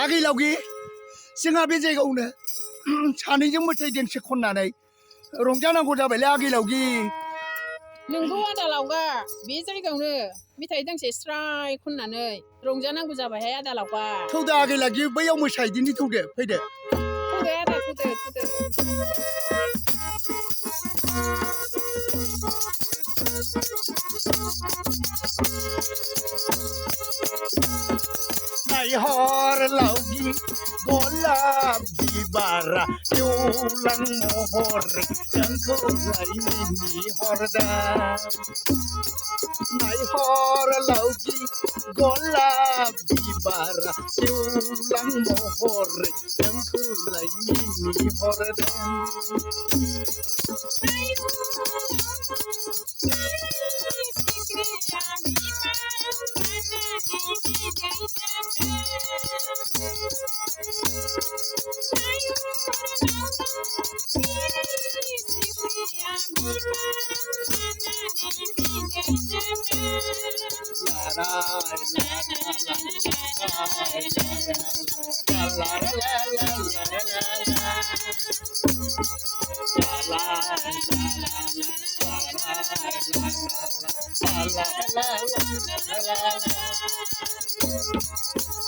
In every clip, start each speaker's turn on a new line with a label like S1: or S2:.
S1: आगै लावगि जोंहा बे जायगायावनो सानैजों मेथाइ दोंसे खननानै रंजानांगौ जाबायलै आगै लावगि
S2: नोंगौ आदा लावगा बे जायगायावनो मेथाइ दोंसे स्राय खननानै रंजानांगौ जाबायहाय आदा लावगा
S1: थौदो आगै लावगि बैयाव मोसाहैदिनि थौदो फैदो
S2: थौदो आदा थौदो
S1: नायहर लावगि गलाब बिबारा गेवलां महरै जोंखौ लायनि हरदा नायहर लावगि गलाब बिबारा गेवलां महरै जोंखौ लायनि हरदा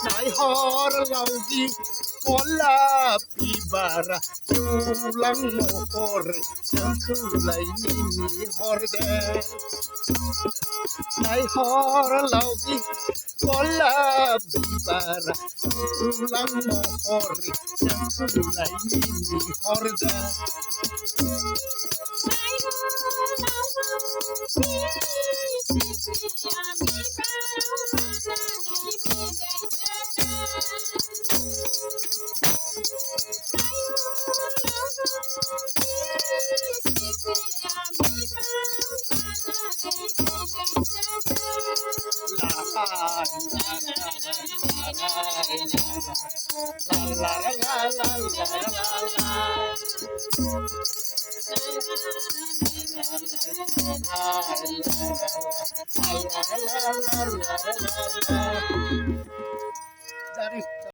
S1: नायहर लावगि गलाब बिबारा गेवलां महरै जोंखौ लायनि हरदे नायहर लावगि गलाब बिबारा गेवलां महरै जोंखौ लायनि हरदे Daddy.